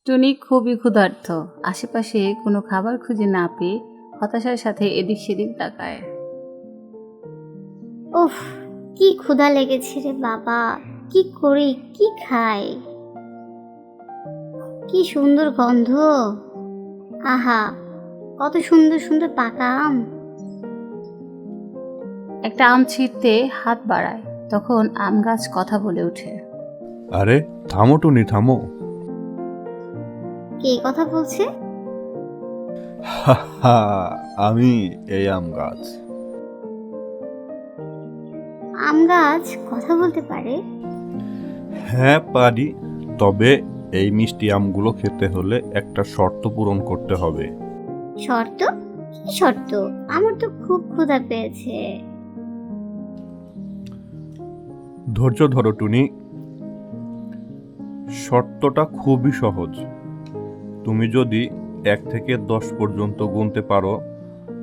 টুনি খুবই ক্ষুধার্ত। আশেপাশে কোনো খাবার খুঁজে না পেয়ে হতাশার সাথে এদিক সেদিক তাকায়। উফ, কি ক্ষুধা লেগেছে রে বাবা। কি করি, কি খাই? কি সুন্দর গন্ধ। আহা, কত সুন্দর সুন্দর পাকা আম। একটা আম ছিঁড়তে হাত বাড়ায়, তখন আম গাছ কথা বলে ওঠে। আরে থামো টুনি, থামো। কে কথা বলছে? হা, আমি এই আম গাছ। আম গাছ কথা বলতে পারে? হ্যাঁ পারি, তবে এই মিষ্টি আমগুলো খেতে হলে একটা শর্ত পূরণ করতে হবে। শর্ত? কি শর্ত? আমার তো খুব ক্ষুধা পেয়েছে। ধৈর্য ধরো টুনি, শর্তটা খুবই সহজ। তুমি যদি 1 থেকে 10 পর্যন্ত গুনতে পারো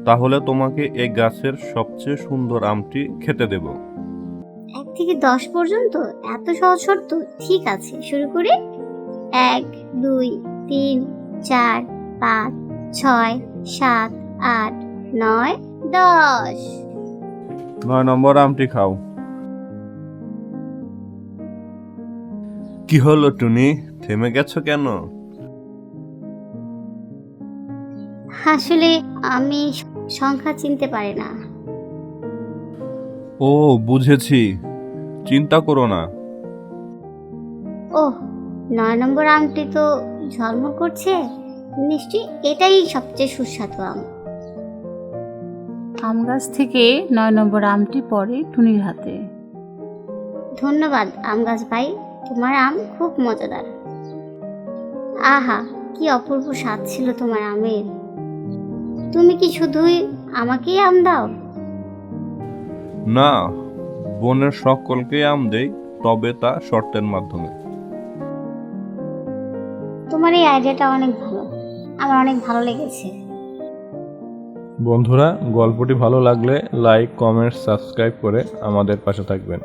তাহলে তোমাকে এই গাছের সবচেয়ে সুন্দর আমটি খেতে দেব। 1 থেকে 10 পর্যন্ত? এত সহজ শর্ত? ঠিক আছে, শুরু করি। 1, 2, 3, 4, 5, 6, 7, 8, 9, 10। 9 নম্বর আমটি খাও। কি হলো টুনি, থেমে গেছো কেন? আসলে আমি সংখ্যা চিনতে পারি না। ও বুঝেছি, চিন্তা করো না। ওহ, 9 নম্বর আমটি তো ঝলমল করছে। নিশ্চয়ই এটাই সবচেয়ে সুস্বাদু আম। আম গাছ থেকে 9 নম্বর আমটি পড়ে টুনির হাতে। ধন্যবাদ আম গাছ ভাই, তোমার আম খুব মজাদার। আহা, কি অপূর্ব স্বাদ ছিল তোমার আমের। তুমি কি শুধুই আমাকেই আম দাও? না, বনের সকলকে আম দেই, তবে তা শর্তের মাধ্যমে। তোমার এই আইডিয়াটা অনেক ভালো, আমার অনেক ভালো লেগেছে। বন্ধুরা, গল্পটি ভালো লাগলে লাইক, কমেন্ট, সাবস্ক্রাইব করে আমাদের পাশে থাকবেন।